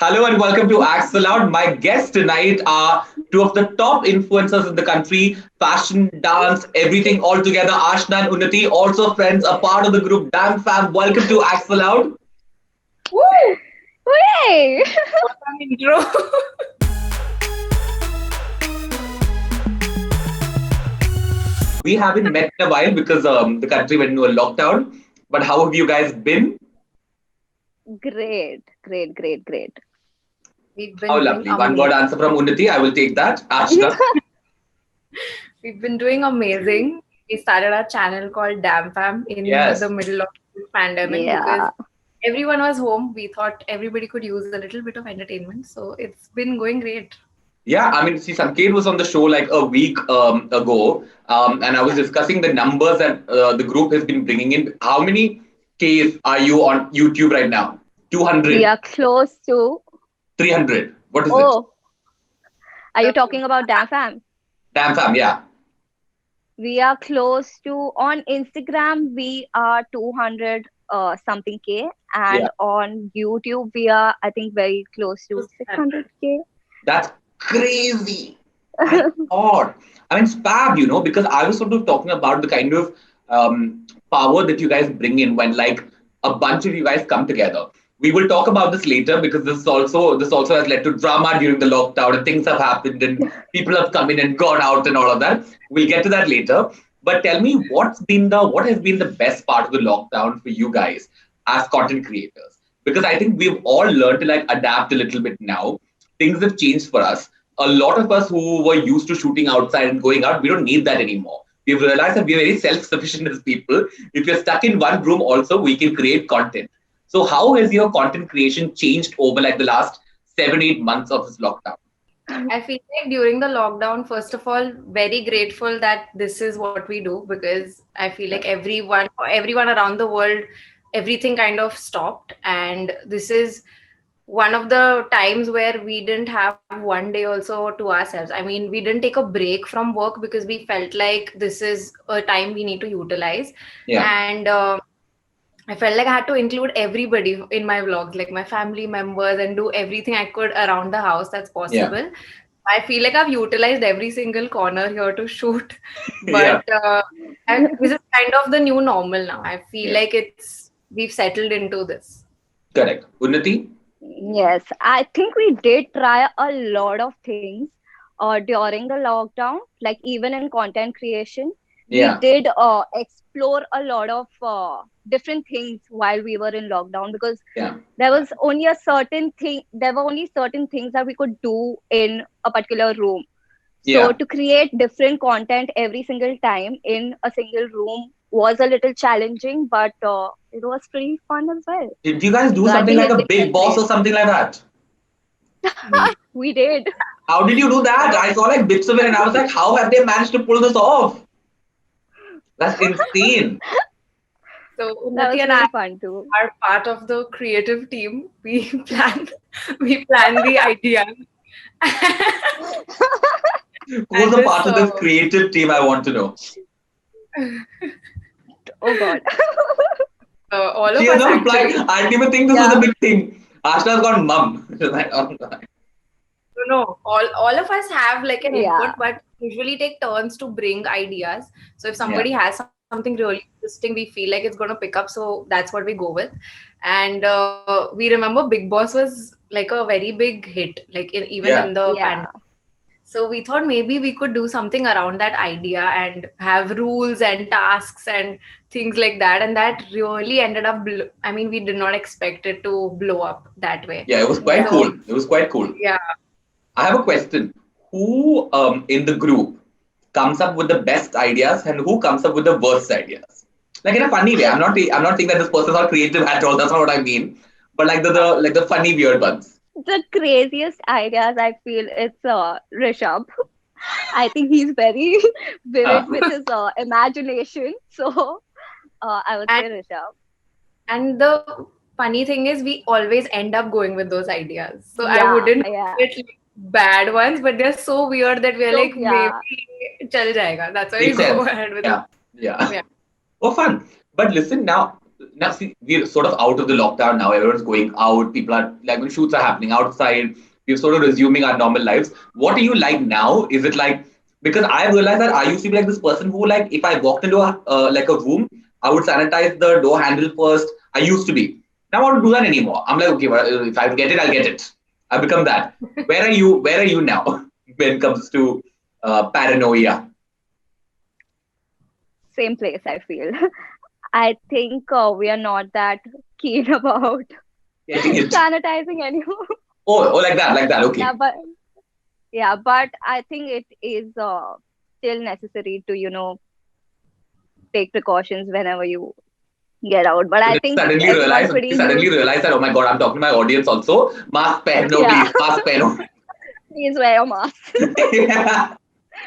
Hello and welcome to Axe Aloud. My guests tonight are two of the top influencers in the country, fashion, dance, everything all together. Ashna and Unnati, also friends, a part of the group Damn Fam. Welcome to Axe Aloud. Woo! Hooray! What an intro. We haven't met in a while because the country went into a lockdown. But how have you guys been? Great. We've How been doing lovely. One word amazing. answer from Unnati. I will take that. Ashna. We've been doing amazing. We started our channel called Damn Fam in the Yes. middle of this pandemic because Yeah. everyone was home. We thought everybody could use a little bit of entertainment. So it's been going great. Yeah, I mean, see, Sanket was on the show like a week ago, and I was Yeah. discussing the numbers that the group has been bringing in. How many Ks are you on YouTube right now? We 200, are close to. 300. What is it? Oh, are you talking about Damn Fam? Damn fam, yeah. We are close to on Instagram. We are 200 something K, Yeah, and on YouTube we are I think very close to 600 K. that's crazy. My God. I mean, it's fab, because I was sort of talking about the kind of power that you guys bring in when like a bunch of you guys come together. We will talk about this later because this also has led to drama during the lockdown and things have happened and people have come in and gone out and all of that. We'll get to that later. But tell me what has been the best part of the lockdown for you guys as content creators? Because I think we've all learned to like adapt a little bit now. Things have changed for us. A lot of us who were used to shooting outside and going out, we don't need that anymore. We've realized that we're very self-sufficient as people. If you're stuck in one room, also we can create content. So, how has your content creation changed over like the last 7, 8 months of this lockdown? I feel like during the lockdown, first of all, very grateful that this is what we do because I feel like everyone around the world, everything kind of stopped. And this is one of the times where we didn't have one day also to ourselves. I mean, we didn't take a break from work because we felt like this is a time we need to utilize. Yeah, And I felt like I had to include everybody in my vlogs, like my family members, and do everything I could around the house that's yeah, possible. I feel like I've utilized every single corner here to shoot, yeah, but this is kind of the new normal now. I feel yeah. like we've settled into this. Correct. Unnati? Yes, I think we did try a lot of things during the lockdown, like even in content creation. We Yeah, did explore a lot of different things while we were in lockdown because yeah, there were only certain things that we could do in a particular room. So yeah. to create different content every single time in a single room was a little challenging, but it was pretty fun as well. Did you guys do So I something think like we a did big boss great. or something like that? We did. How did you do that? I saw like bits of it and I was like, how have they managed to pull this off? That's insane. So That Unnati was and I really fun too. are part of the creative team. We plan we plan the idea Who's and a this part of this creative team? I want to know. Oh God. all She of has us not replied. actually. I didn't even think this was a Yeah. big thing. Ashna's got mum. She's like, oh, God. No, all of us have like an input, Yeah. but usually take turns to bring ideas. So if Yeah, somebody has something really interesting, we feel like it's going to pick up. So that's what we go with. And we remember Big Boss was like a very big hit, like even in yeah, the pandemic. Yeah. So we thought maybe we could do something around that idea and have rules and tasks and things like that. And that really ended up, I mean, we did not expect it to blow up that way. yeah. It was quite Yeah. So, cool. It was quite cool. yeah. I have a question. Who in the group comes up with the best ideas and who comes up with the worst ideas? Like in a funny way. I'm not saying that this person's not creative at all. That's not what I mean. But like the funny weird ones. The craziest ideas I feel it's Rishabh. I think he's very Uh, vivid with his imagination. So I would And say Rishabh. the funny thing is, we always end up going with those ideas. So I Yeah. wouldn't Yeah. call it like bad ones, but they're so weird that we're So like, maybe yeah. chal jayega. That's why we Makes go sense. ahead with it. Yeah, yeah. Yeah. Oh, fun. But listen now. now see, we're sort of out of the lockdown now. Everyone's going out. People are like, when shoots are happening outside. We're sort of resuming our normal lives. What are you like now? Is it like, because I realized that I used to be like this person who, like, if I walked into a like a room, I would sanitize the door handle first. I used to be. Now I don't do that anymore. I'm like, okay, well, if I get it, I'll get it. I become that. Where are you? Where are you now when it comes to paranoia? Same place, I feel. I think we are not that keen about Getting it? sanitizing anymore. Oh, like that, like that. Yeah, Okay. but I think it is still necessary to, take precautions whenever you get out. But So I then think everyone you pretty suddenly used. realize that, oh my God, I'm talking to my audience also. Mask pehno, Yeah, please. Mask pehno. please wear your mask. Yeah.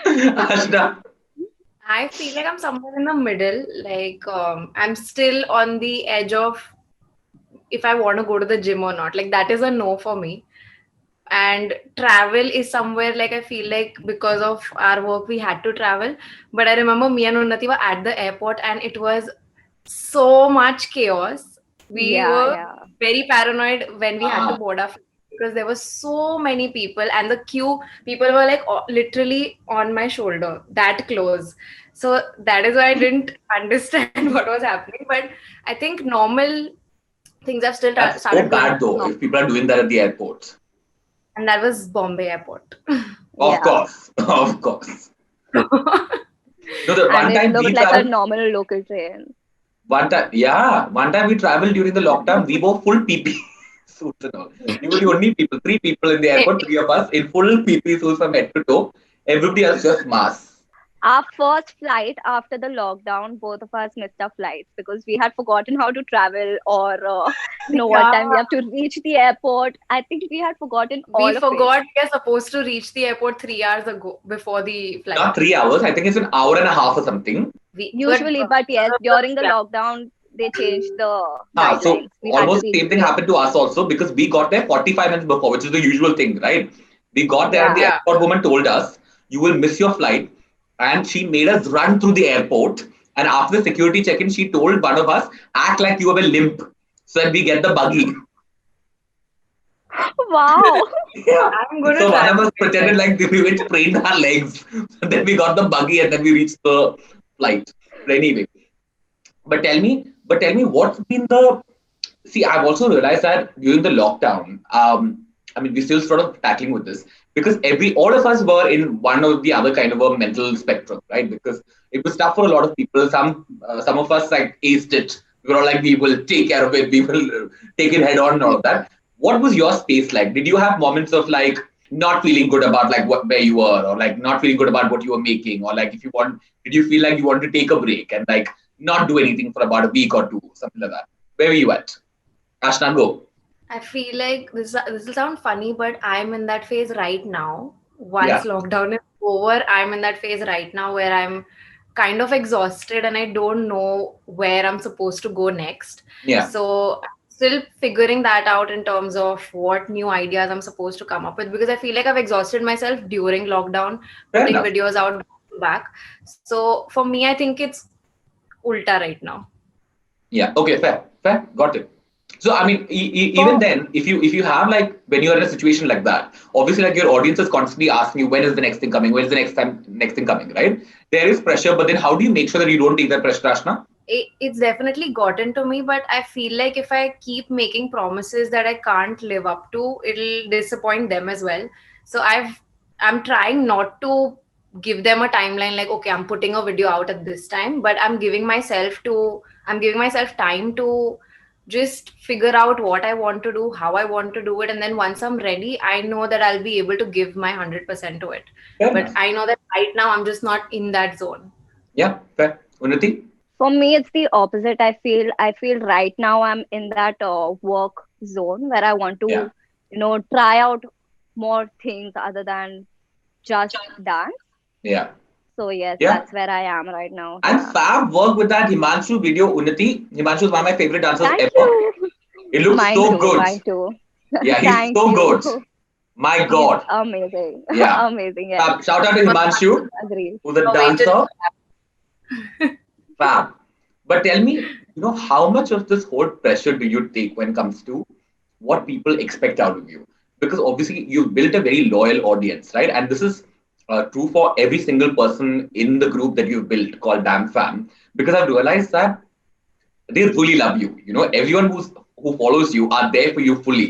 Ashna. I feel like I'm somewhere in the middle. Like I'm still on the edge of if I want to go to the gym or not. Like that is a no for me. And travel is somewhere like I feel like because of our work we had to travel. But I remember me and Unnati were at the airport and it was so much chaos. We Yeah, were yeah. very paranoid when we had to Ah, board our flight because there were so many people and the queue, people were like literally on my shoulder, that close. So that is why I didn't understand what was happening. But I think normal things have still that's so started going bad though, normal. if people are doing that at the airports. And that was Bombay airport. Of Yeah. course. Of course. No, the And one it time looked we like a traveled, normal local train. one time we traveled during the lockdown, we wore full PP suits and all. We were the only people, three people in the airport, three of us in full PP suits from head to toe. Everybody else just masks. Our first flight after the lockdown, both of us missed our flights because we had forgotten how to travel or what Yeah, time we have to reach the airport. I think we had forgotten we all of it. forgot we are supposed to reach the airport 3 hours ago before the Not flight. 3 hours, I think it's an hour and a half or something. We but Usually, but yes, during the lockdown, they changed the So guidelines. We had to almost reach same thing the happened to airport. us also because we got there 45 minutes before, which is the usual thing, right? We got there and Yeah. the yeah. airport woman told us, you will miss your flight. And she made us run through the airport. And after the security check-in, she told one of us, act like you have a limp so that we get the buggy. Wow. Yeah. I'm going to So one try of to us get pretended that. like we sprained our legs. So then we got the buggy and then we reached the flight. But anyway, but tell me, what's been the see? I've also realized that during the lockdown, I mean, we're still sort of tackling with this because all of us were in one or the other kind of a mental spectrum, right? Because it was tough for a lot of people. Some of us like aced it. We were all like, we will take care of it. We will take it head on and all of that. What was your space like? Did you have moments of like not feeling good about like where you were, or like not feeling good about what you were making, or like if you want, did you feel like you wanted to take a break and like not do anything for about a week or two, something like that? Where were you at? Ashna, go. I feel like this will sound funny, but I'm in that phase right now. Once Yeah, lockdown is over, I'm in that phase right now where I'm kind of exhausted and I don't know where I'm supposed to go next. yeah, So I'm still figuring that out in terms of what new ideas I'm supposed to come up with because I feel like I've exhausted myself during lockdown, fair putting enough. videos out back. So for me, I think it's ulta right now. Yeah, okay, fair, got it. So I mean, even For then, if you have like when you're in a situation like that, obviously like your audience is constantly asking you when is the next thing coming, when is the next thing coming, right? There is pressure, but then how do you make sure that you don't take that pressure, Ashna? It's definitely gotten to me, but I feel like if I keep making promises that I can't live up to, it'll disappoint them as well. So I'm trying not to give them a timeline like, okay, I'm putting a video out at this time, but I'm giving myself time to just figure out what I want to do, how I want to do it, and then once I'm ready, I know that I'll be able to give my 100% to it. Fair But enough. I know that right now I'm just not in that zone. Yeah, fair. Unnati? for me, it's the opposite. I feel right now I'm in that work zone where I want Yeah, to, try out more things other than just dance. yeah, So yes, yeah. that's where I am right now. And Yeah. Fab worked with that Himanshu video, Unnati. Himanshu is one of my favorite dancers Thank ever. you. It looks Mine so too. good. Mine too. Yeah, he's Thank so you. good. My He's God. amazing. Yeah. Amazing. Yes. Shout out to Himanshu, Agree. who's a Awaited. dancer. Fab. But tell me, how much of this whole pressure do you take when it comes to what people expect out of you? Because obviously you've built a very loyal audience, right? And this is true for every single person in the group that you've built called Bam Fam. Because I've realized that they really love you. Everyone who follows you are there for you fully.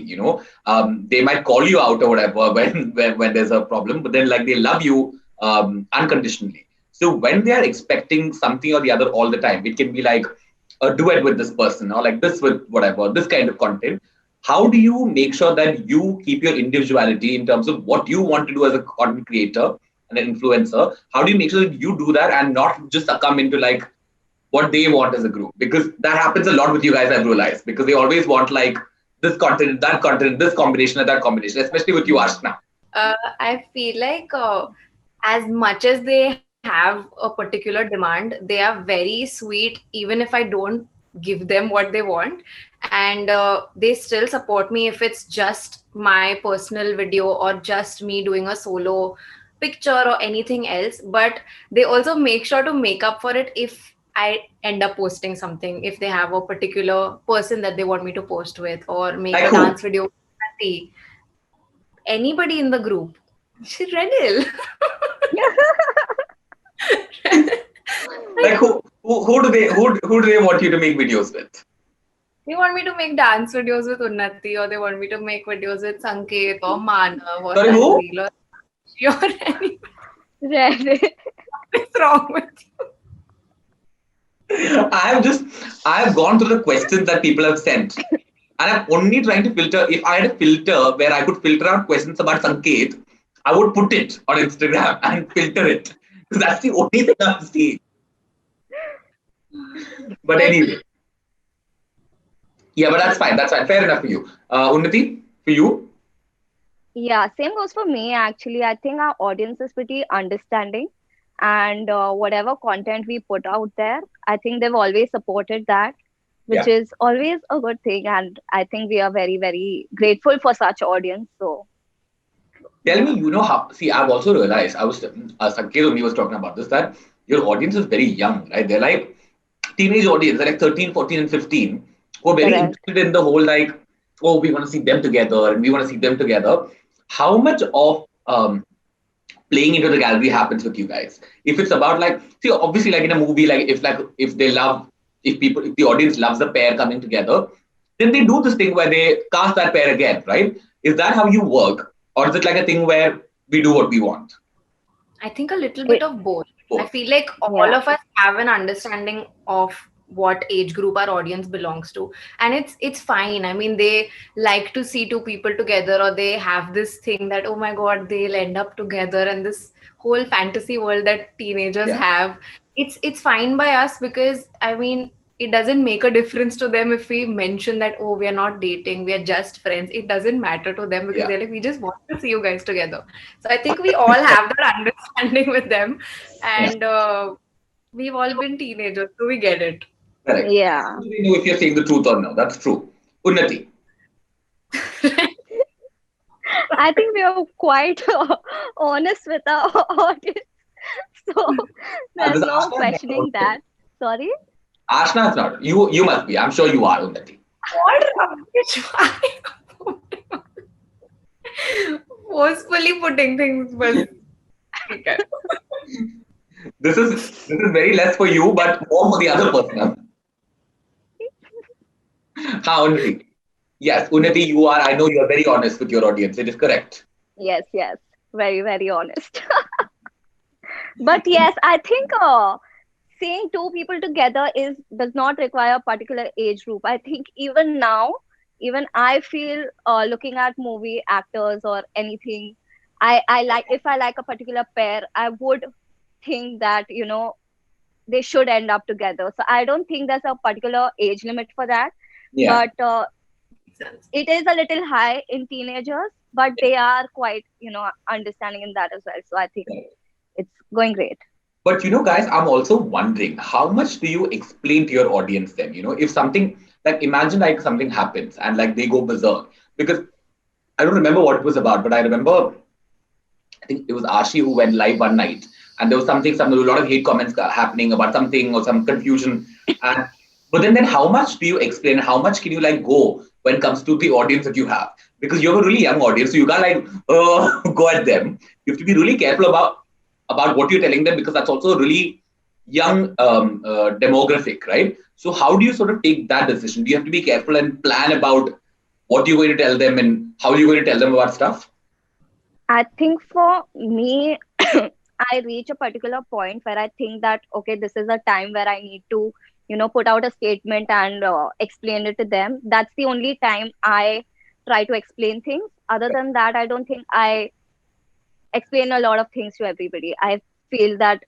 They might call you out or whatever when there's a problem, but then like they love you unconditionally. So when they are expecting something or the other all the time, it can be like a duet with this person or like this with whatever, this kind of content. How do you make sure that you keep your individuality in terms of what you want to do as a content creator and an influencer? How do you make sure that you do that and not just succumb into like what they want as a group? Because that happens a lot with you guys, I've realized, because they always want like this content, this combination, and that combination, especially with you, Ashna. I feel like as much as they have a particular demand, they are very sweet, even if I don't give them what they want. And they still support me if it's just my personal video or just me doing a solo picture or anything else. But they also make sure to make up for it if I end up posting something, if they have a particular person that they want me to post with or make Like a who? dance video. Anybody in the group. Renil. Like who do they want you to make videos with? They want me to make dance videos with Unnati, or they want me to make videos with Sanket or Manav or Sorry, who? Tanveel or or anything. Right. What's wrong with you? I've gone through the questions that people have sent, and I'm only trying to filter. If I had a filter where I could filter out questions about Sanket, I would put it on Instagram and filter it. Because that's the only thing I'm seeing. But anyway, yeah, but that's fine. That's fine. Fair enough for you. Unnati, for you? Yeah, same goes for me actually. I think our audience is pretty understanding, and whatever content we put out there, I think they've always supported that, which Yeah. is always a good thing. And I think we are very, very grateful for such audience. So, Tell yeah, me, how? See, I've also realized, Sanket only was talking about this, that your audience is very young, right? They're like teenage audience, they're like 13, 14, and 15, who are very correct. interested in the whole, like, oh, we want to see them together and we want to see them together. How much of playing into the gallery happens with you guys? If it's about like, see, obviously, like in a movie, if they love, if the audience loves the pair coming together, then they do this thing where they cast that pair again, right? Is that how you work? Or is it like a thing where we do what we want? I think a little bit It, of both. I Both. feel like all yeah, of us have an understanding of what age group our audience belongs to, and it's fine. I mean, they like to see two people together, or they have this thing that, oh my god, they'll end up together, and this whole fantasy world that teenagers Yeah. have. It's fine by us, because I mean, it doesn't make a difference to them if we mention that, oh, we are not dating, we are just friends. It doesn't matter to them, because Yeah. they're like, we just want to see you guys together. So I think we all have that understanding with them, Yeah. and we've all been teenagers, so we get it. Correct. yeah. We know if you're saying the truth or no. That's true. Unnati. I think we are quite honest with our audience. So, there's This no Ashna is questioning not. that. Sorry. Ashna is not. You must be. I'm sure you are, Unnati. What rubbish! Forcefully putting things, but okay. This is very less for you, but more for the other person. Ha, Unnati. Yes, Unnati, you are. I know you are very honest with your audience. It is correct. Yes, yes. Very, very honest. But yes, I think seeing two people together is does not require a particular age group. I think even now, even I feel looking at movie actors or anything, I like if I like a particular pair, I would think that they should end up together. So I don't think there's a particular age limit for that. Yeah. But it is a little high in teenagers, but they are quite understanding in that as well. So I think it's going great. But guys, I'm also wondering how much do you explain to your audience then? If something like imagine like something happens and like they go berserk. Because I don't remember what it was about, but I remember I think it was Ashi who went live one night and there was a lot of hate comments happening about something or some confusion. And but then how much do you explain? How much can you like go when it comes to the audience that you have? Because you have a really young audience, so you can't like go at them. You have to be really careful about what you're telling them, because that's also a really young demographic, right? So how do you sort of take that decision? Do you have to be careful and plan about what you're going to tell them and how you're going to tell them about stuff? I think for me, I reach a particular point where I think that, okay, this is a time where I need to, put out a statement and explain it to them. That's the only time I try to explain things. Other than that, I don't think I explain a lot of things to everybody. I feel that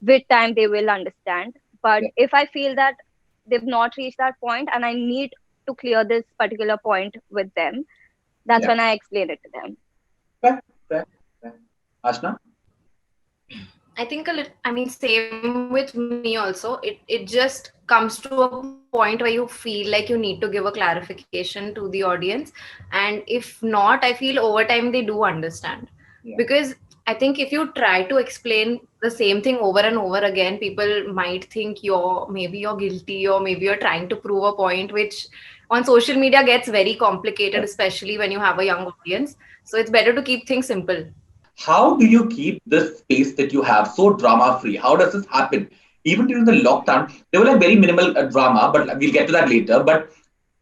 with time they will understand. But Yeah. if I feel that they've not reached that point and I need to clear this particular point with them, that's Yeah. when I explain it to them. Fair, fair, fair. Ashna? I think same with me also. It just comes to a point where you feel like you need to give a clarification to the audience. And if not, I feel over time they do understand. Yeah. Because I think if you try to explain the same thing over and over again, people might think you're guilty, or maybe you're trying to prove a point, which on social media gets very complicated, especially when you have a young audience. So it's better to keep things simple. How do you keep this space that you have so drama free? How does this happen? Even during the lockdown, there were like very minimal drama, but we'll get to that later. But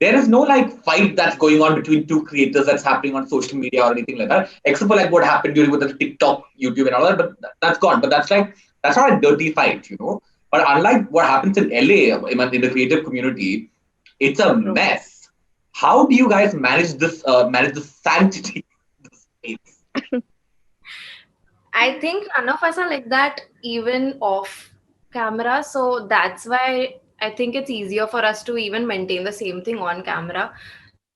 there is no like fight that's going on between two creators that's happening on social media or anything like that, except for like what happened during with the TikTok, YouTube, and all that. But that's gone. But that's not a dirty fight, you know. But unlike what happens in LA in the creative community, it's a mess. How do you guys manage the sanctity of the space? I think none of us are like that even off camera. So that's why I think it's easier for us to even maintain the same thing on camera.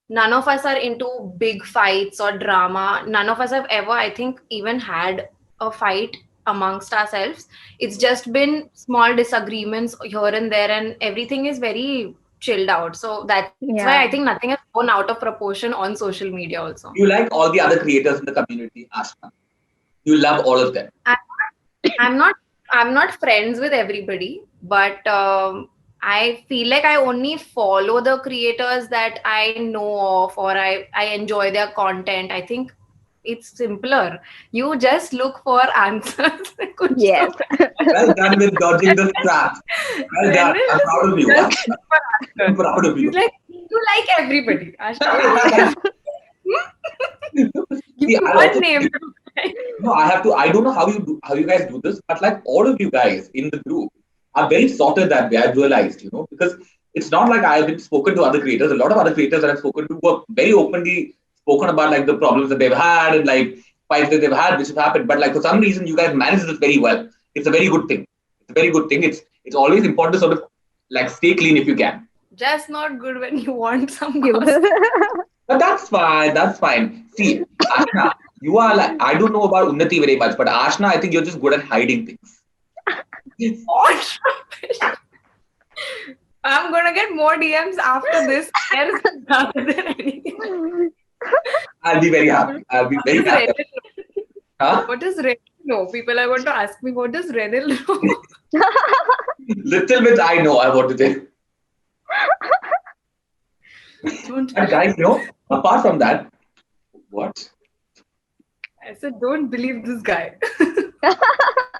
None of us are into big fights or drama. None of us have ever, I think, even had a fight amongst ourselves. It's just been small disagreements here and there, and everything is very chilled out. So that's why I think Yeah. nothing has gone out of proportion on social media also. You like all the other creators in the community, Ashna. You love all of them. I'm not I'm not friends with everybody, but I feel like I only follow the creators that I know of, or I enjoy their content. I think it's simpler. You just look for answers. Kuch Yes. to- Well done with dodging the trap. Well done. Renil I'm proud of you. just look for I'm answers. proud of you. He's like, you like everybody. Ashna, give See, me I one also name. no, I have to. I don't know how you guys do this, but like all of you guys in the group are very sorted that way. I've realized, you know, because it's not like I've been spoken to other creators. A lot of other creators that I've spoken to were very openly spoken about like the problems that they've had and like fights that they've had, which have happened. But like for some reason, you guys manage this very well. It's a very good thing. It's a very good thing. It's always important to sort of like stay clean if you can. Just not good when you want some You. gossip. But that's fine. That's fine. See, Ashna, you are like, I don't know about Unnati very much, but Ashna, I think you're just good at hiding things. What rubbish. I'm gonna get more DMs after this airs rather than anything. I'll be very happy. I'll be What very does happy. Renil know? Huh? What does Renil know? People are going to ask me, what does Renil know? Little bit I know I want to say. Don't, But guys, you know, apart from that, what? I said, don't believe this guy.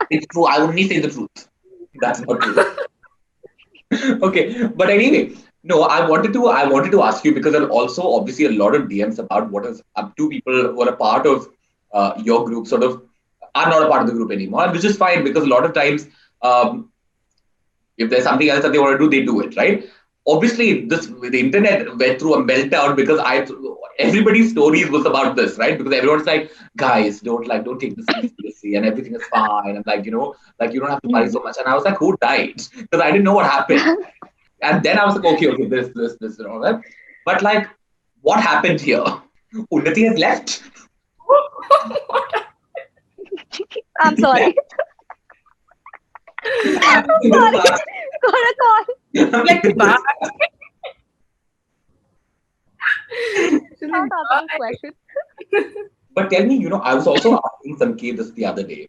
It's true. I only say the truth. That's not true. Okay, but anyway, no, I wanted to ask you because there are also obviously a lot of DMs about what is up to people who are a part of your group, sort of are not a part of the group anymore, which is fine because a lot of times, if there's something else that they want to do, they do it, right? Obviously, the internet went through a meltdown because everybody's stories was about this, right? Because everyone's like, guys, don't take this seriously, and everything is fine, and like like you don't have to worry so much. And I was like, who died? Because I didn't know what happened. And then I was like, okay, this, and all that. But like, what happened here? Unnati has left. I'm sorry. Sorry. Got a call. Like, bye. Not answer this question. But tell me, I was also asking Sanket this the other day.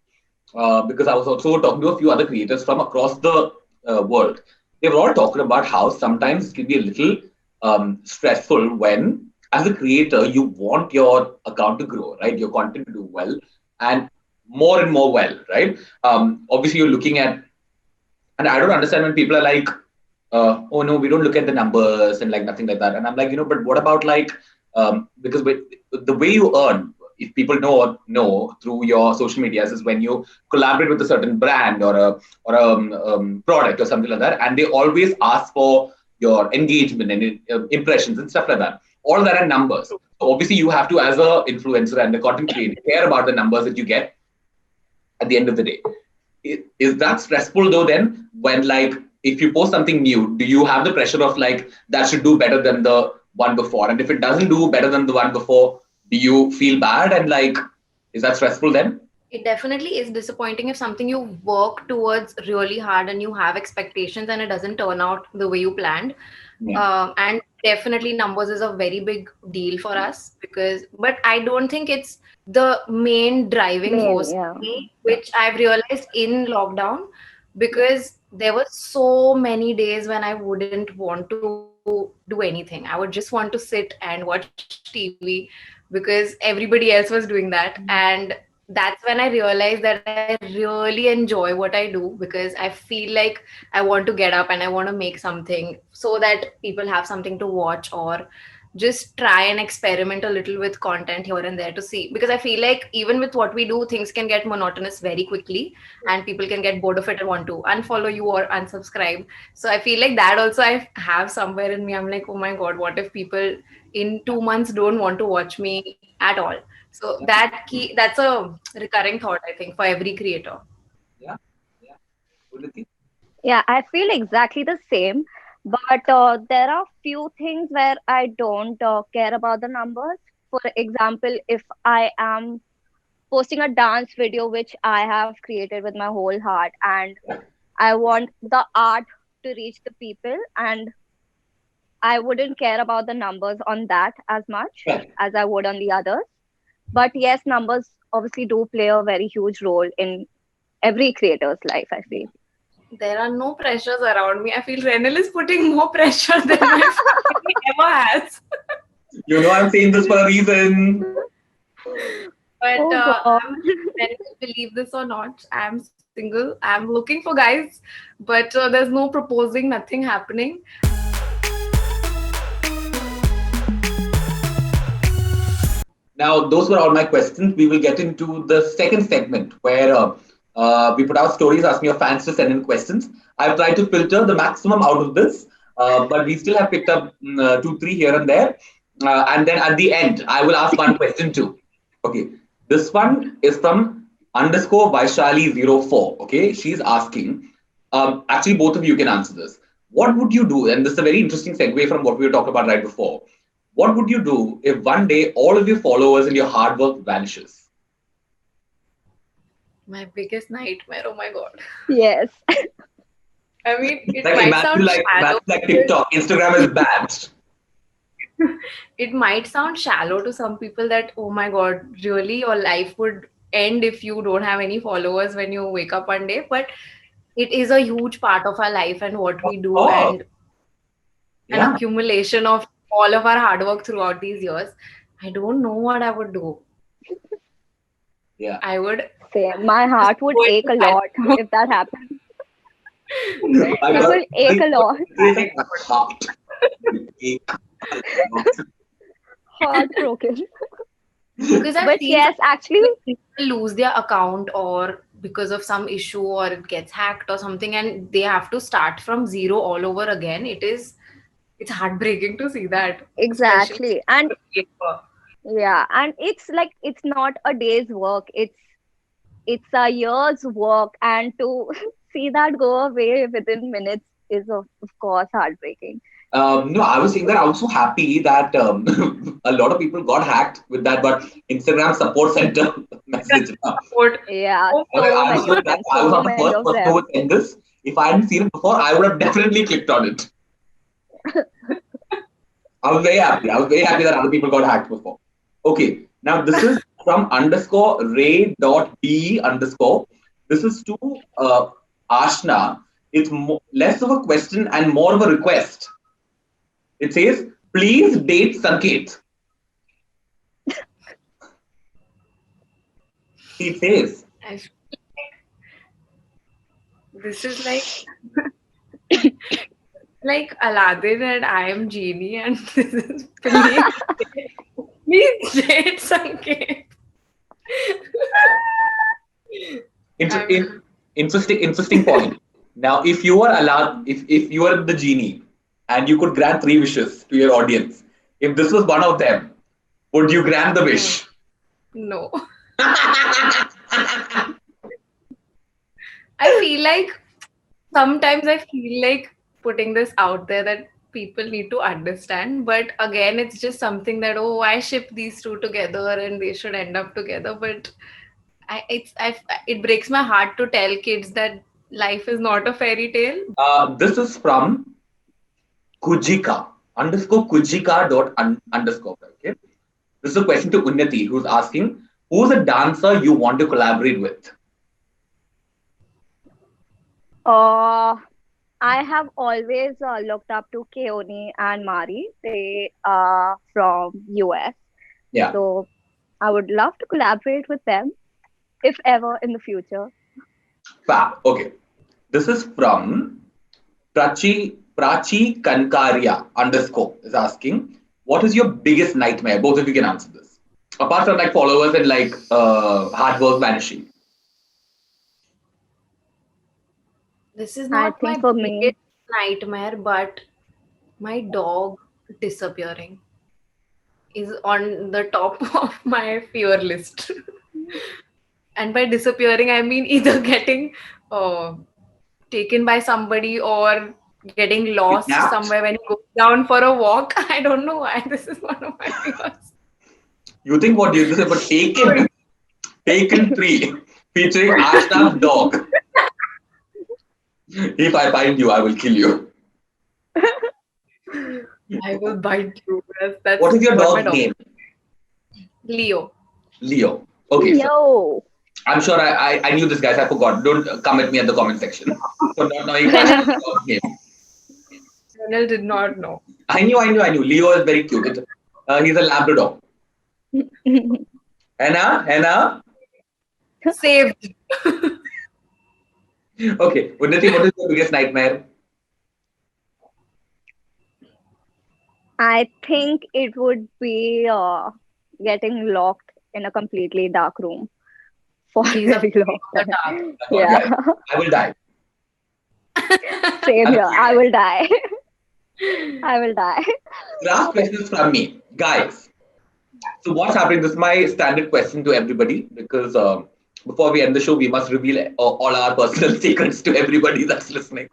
because I was also talking to a few other creators from across the world. They were all talking about how sometimes it can be a little stressful when, as a creator, you want your account to grow, right? Your content to do well and more well, right? Obviously, you're looking at, and I don't understand when people are like, oh no, we don't look at the numbers and like nothing like that. And I'm like, but what about like, because the way you earn, if people know through your social medias is when you collaborate with a certain brand or a product or something like that, and they always ask for your engagement and impressions and stuff like that. All that are numbers. So obviously, you have to, as a influencer and a content creator, care about the numbers that you get at the end of the day. Is that stressful though then when like if you post something new, do you have the pressure of like that should do better than the one before? And if it doesn't do better than the one before, do you feel bad and like is that stressful then? It definitely is disappointing if something you work towards really hard and you have expectations and it doesn't turn out the way you planned. Yeah. And definitely numbers is a very big deal for us but I don't think it's the main driving Main, force yeah. for me, which I've realized in lockdown, because there were so many days when I wouldn't want to do anything. I would just want to sit and watch TV because everybody else was doing that. And that's when I realized that I really enjoy what I do, because I feel like I want to get up and I want to make something so that people have something to watch, or just try and experiment a little with content here and there to see. Because I feel like even with what we do, things can get monotonous very quickly and people can get bored of it and want to unfollow you or unsubscribe. So I feel like that also I have somewhere in me. I'm like, oh my God, what if people in 2 months don't want to watch me at all? So that's a recurring thought, I think, for every creator. Yeah. Yeah. Unnati? Yeah, I feel exactly the same. But there are few things where I don't care about the numbers. For example, if I am posting a dance video which I have created with my whole heart, and I want the art to reach the people, and I wouldn't care about the numbers on that as much Right. as I would on the others. But yes, numbers obviously do play a very huge role in every creator's life, I feel. There are no pressures around me. I feel Renal is putting more pressure than my family ever has. I'm saying this for a reason. But Oh God. Renal, believe this or not, I'm single. I'm looking for guys, but there's no proposing, nothing happening. Now, those were all my questions. We will get into the second segment where we put out stories asking your fans to send in questions. I've tried to filter the maximum out of this, but we still have picked up two, three here and there. And then at the end, I will ask one question too. Okay. This one is from underscore Vaishali04. Okay. She's asking, actually, both of you can answer this. What would you do? And this is a very interesting segue from what we were talking about right before. What would you do if one day all of your followers and your hard work vanishes? My biggest nightmare. Oh my God. Yes. I mean, it Like might sound imagine shallow. like TikTok, Instagram is banned. It might sound shallow to some people that, oh my God, really your life would end if you don't have any followers when you wake up one day. But it is a huge part of our life and what we do, Oh, and an yeah, accumulation of all of our hard work throughout these years. I don't know what I would do. yeah. I would Same. My just heart would go ache into a lot silence. if that happened. I It got will ache a lot. my heart. Ache. Heartbroken. Because I've But seen yes, actually, when people lose their account or because of some issue or it gets hacked or something and they have to start from zero all over again. It's heartbreaking to see that, especially exactly. And for paper. yeah, and it's like it's not a day's work. It's a year's work, and to see that go away within minutes is of course heartbreaking. No, I was saying that I was so happy that a lot of people got hacked with that, but Instagram support center message. Support. Yeah, Oh, so I was many of so glad. them, I was so not the many first of person who them. would send this. If I hadn't seen it before, I would have definitely clicked on it. I was very happy. I was very happy that other people got hacked before. Okay, now this is from underscore ray dot b underscore. This is to Ashna. It's less of a question and more of a request. It says, please date Sanket. It says, I feel this is like Aladdin and I am Genie, and this is please date Sanket. inter- I'm in, interesting point. Now, if you are allowed, if you are the genie and you could grant three wishes to your audience, if this was one of them, would you grant the no, wish? no. I feel like sometimes I feel like putting this out there that people need to understand, but again, it's just something that, oh, I ship these two together and they should end up together. But it breaks my heart to tell kids that life is not a fairy tale. This is from Kujika underscore Kujika dot underscore. Okay. This is a question to Unnati who's asking, who's a dancer you want to collaborate with? Uh, I have always looked up to Keone and Mari. They are from US. Yeah. So I would love to collaborate with them if ever in the future. Fab. Okay. This is from Prachi Kankaria underscore is asking, what is your biggest nightmare? Both of you can answer this. Apart from like followers and like hard work vanishing. This is I not think my for me, biggest nightmare, but my dog disappearing is on the top of my fear list. And by disappearing, I mean either getting uh, taken by somebody or getting lost Kidnapped? somewhere when you go down for a walk. I don't know why this is one of my fears. You think what you say, but Taken 3 featuring Ashnaf's dog. If I find you, I will kill you. I will bite you. That's What is your what my dog's dog. name? Leo. Leo. Okay, so yo, I'm sure I knew this, guys. I forgot. Don't come at me at the comment section for not knowing Renel, Ashnaf's dog's name. Renel did not know. I knew. Leo is very cute. He's a Labrador. Henna? Saved. Okay. Unnati, what is your biggest nightmare? I think it would be getting locked in a completely dark room for a He's very afraid long of the time. dark. Oh my God, Yeah, guys, I will die. same I'm here. I serious. will die. I will die. Last question is from me. Guys, so what's happening? This is my standard question to everybody because before we end the show, we must reveal all our personal secrets to everybody that's listening.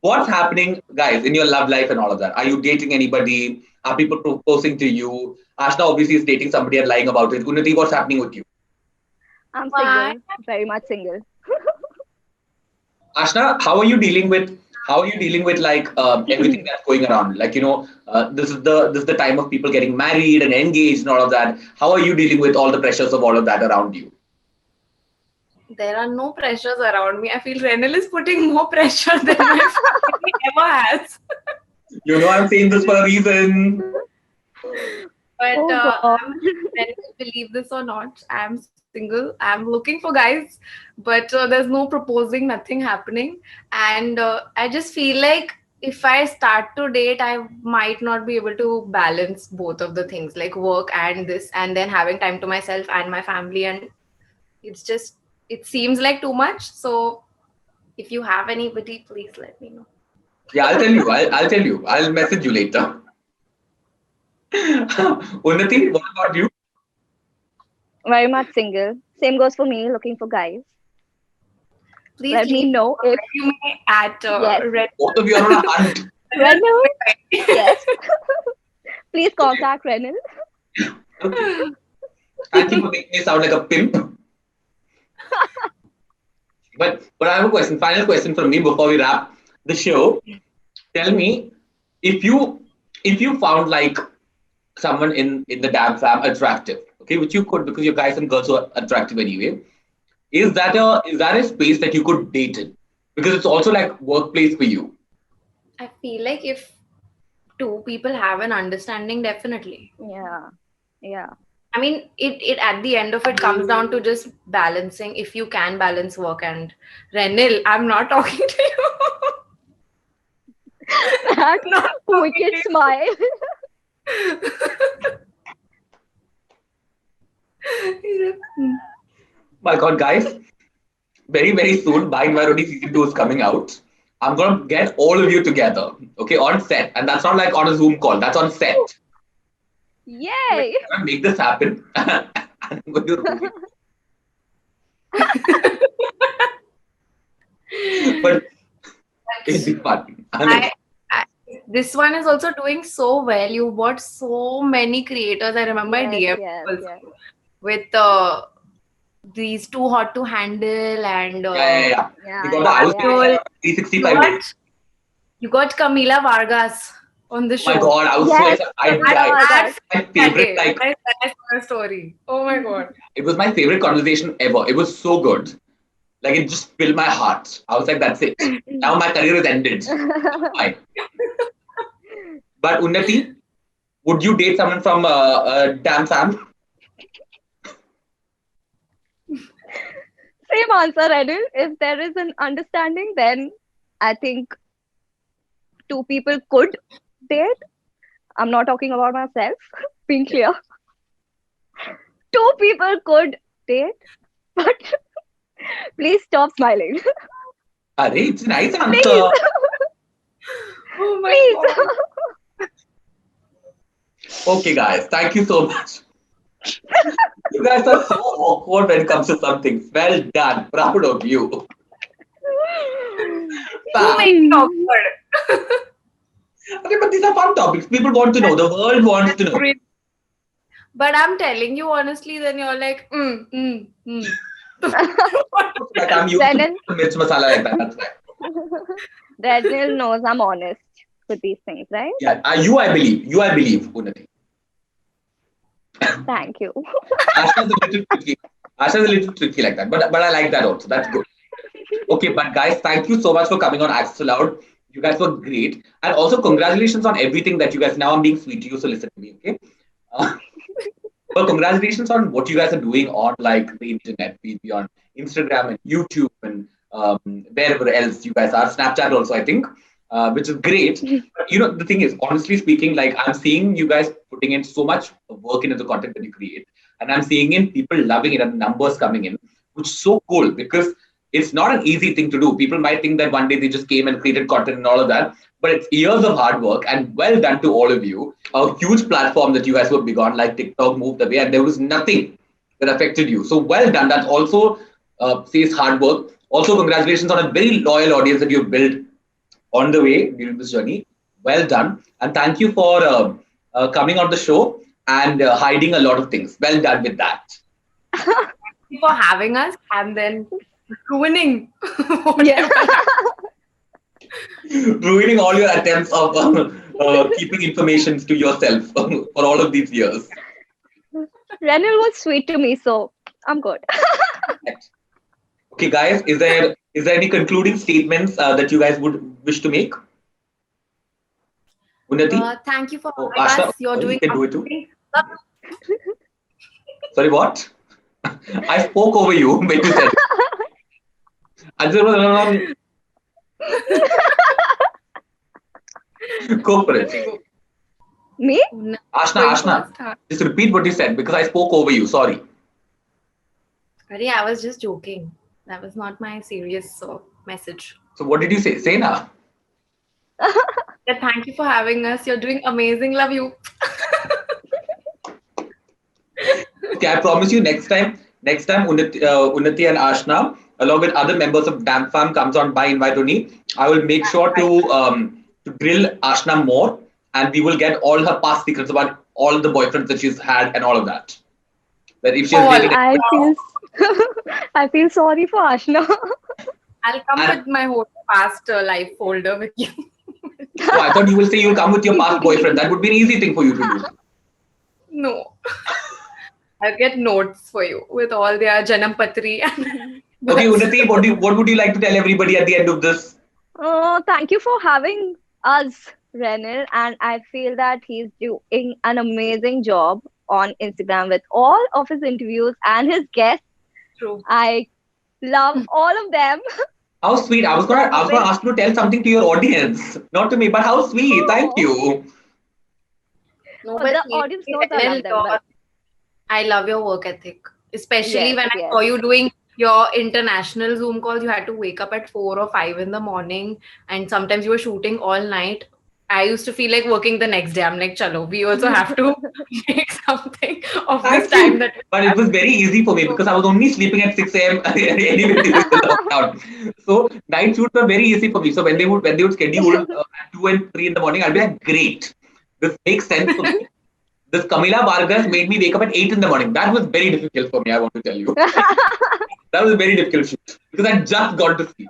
What's happening, guys, in your love life and all of that? Are you dating anybody? Are people proposing to you? Ashna obviously is dating somebody and lying about it. Unnati, what's happening with you? I'm Why? single, very much single. Ashna, how are you dealing with like everything that's going around? Like this is the time of people getting married and engaged and all of that. How are you dealing with all the pressures of all of that around you? There are no pressures around me. I feel Renel is putting more pressure than my family ever has. You know, I'm saying this for a reason. But Oh God. whether you believe this or not, I'm single. I'm looking for guys, but there's no proposing, nothing happening. And I just feel like if I start to date, I might not be able to balance both of the things, like work and this, and then having time to myself and my family. And it's just, it seems like too much. So if you have anybody, please let me know. Yeah, I'll tell you. I'll tell you. I'll message you later. Unnati, what about you? Very much single. Same goes for me, looking for guys. Please Let me leave know if me at yes. Red. Both of you are on a hunt. Renal, yes. Please contact Renal. Okay. Thank you for making me sound like a pimp. But I have a question. Final question from me before we wrap the show. Tell me if you found like someone in the damn fam attractive, okay, which you could because you're guys and girls who are attractive anyway. Is that a space that you could date in? Because it's also like workplace for you. I feel like if two people have an understanding, definitely. Yeah. Yeah. I mean, it at the end of it comes down to just balancing. If you can balance work and Renil, I'm not talking to you. That Not wicked talking smile. to you. My God, guys, very, very soon, By Environi Season 2 is coming out. I'm going to get all of you together, okay, on set. And that's not like on a Zoom call, that's on set. Yay! I'm going to make this happen. And I'm going to ruin it. But it'll be fun. I, this one is also doing so well. You bought so many creators. I remember I Yes, DM yes, also yes. with these Too Hot to Handle and Yeah. We got the Yeah, house yeah, yeah. 365 days. you got Camila Vargas on the Oh my show. God, I was so Yes, excited. I Camila died. Vargas. My That favorite, day, like, when I saw her story. Oh my god. it was my favorite conversation ever. It was so good. Like, it just filled my heart. I was like, that's it. Now my career is ended. Fine. But Unnati, would you date someone from Damn Sam? Same answer, Anil. If there is an understanding, then I think two people could date. I'm not talking about myself, being clear. Two people could date, but please stop smiling. Arey, it's a nice Please, answer. Oh my please. god. Okay, guys, thank you so much. You guys are so awkward when it comes to something. Well done. Proud of you. Who makes it awkward? Okay, but these are fun topics. People want to know. The world wants to know. But I'm telling you honestly, then you're like, Like I'm used to Renan, mirch masala like that. That's why. Daniel knows I'm honest with these things, right? Yeah, you I believe. You I believe, Unnati. Thank you. Ashna's a little tricky. Ashna's a little tricky like that. But I like that also. That's good. Okay, but guys, thank you so much for coming on Access Aloud. You guys were great. And also congratulations on everything that you guys now I'm being sweet to you, so listen to me, okay? Uh, Well, congratulations on what you guys are doing on like the internet, be it on Instagram and YouTube and wherever else you guys are. Snapchat also, I think, which is great. But you know, the thing is, honestly speaking, like I'm seeing you guys putting in so much work into the content that you create, and I'm seeing in people loving it and numbers coming in, which is so cool because it's not an easy thing to do. People might think that one day they just came and created content and all of that, but it's years of hard work and well done to all of you. A huge platform that you guys were big on, like TikTok, moved away, and there was nothing that affected you. So well done. That also says hard work. Also, congratulations on a very loyal audience that you've built on the way during this journey. Well done, and thank you for coming on the show and hiding a lot of things. Well done with that. Thank you for having us and then ruining Yeah. Ruining all your attempts of keeping information to yourself for all of these years. Renil was sweet to me, so I'm good. Okay, guys, is there any concluding statements that you guys would wish to make? Unnati? Thank you for Oh, having Ashna, us. You're you doing can do it too. amazing. Sorry, what? I spoke over you when you said. Go for it. Me? Ashna, just repeat what you said because I spoke over you. Sorry. Sorry, I was just joking. That was not my serious message. So what did you say? Say now. Yeah, thank you for having us. You're doing amazing. Love you. Okay, I promise you next time Unnati and Ashna, along with other members of Damn Farm, comes on by invite only. I will make sure to grill Ashna more, and we will get all her past secrets about all the boyfriends that she's had and all of that. That if she has dated, I feel sorry for Ashna. I'll come with my whole past life folder with you. oh, I thought you will say you'll come with your past boyfriend. That would be an easy thing for you to do. No. I'll get notes for you with all their Janam Patri. Okay, Unnati, what would you like to tell everybody at the end of this? Oh, thank you for having us, Renil. And I feel that he's doing an amazing job on Instagram with all of his interviews and his guests. True. I love all of them. How sweet. I was gonna ask you to tell something to your audience. Not to me, but how sweet. Thank Oh, you. No, oh, but the audience seriously, knows I Renel, love them. But I love your work ethic, especially yes, when I yes. saw you doing your international Zoom calls. You had to wake up at 4 or 5 in the morning, and sometimes you were shooting all night. I used to feel like working the next day. I'm like, chalo, we also have to make something of this Thank time you. that we But it have. was very easy for me So, because I was only sleeping at 6 a.m. anyway during the lockdown. So night shoots were very easy for me. So when they would schedule at 2 and 3 in the morning, I'd be like, great. This makes sense for me. This Camila Vargas made me wake up at 8 in the morning. That was very difficult for me, I want to tell you. That was a very difficult shoot because I just got to sleep.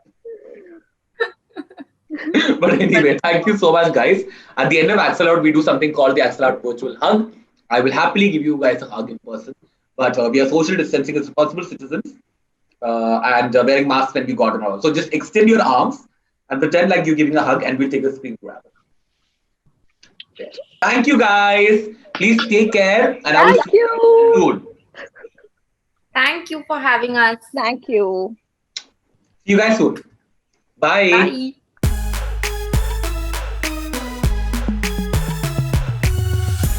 But but anyway, thank you so much, guys. At the end of Axel Out, we do something called the Axel Out Virtual Hug. I will happily give you guys a hug in person, but we are social distancing as responsible citizens and wearing masks when we got on our. So just extend your arms and pretend like you're giving a hug, and we'll take a screen grab. Okay. Thank you, guys. Please take care, and I will Thank see you you. soon. thank you for having us. Thank you. See you guys soon. Bye. Bye.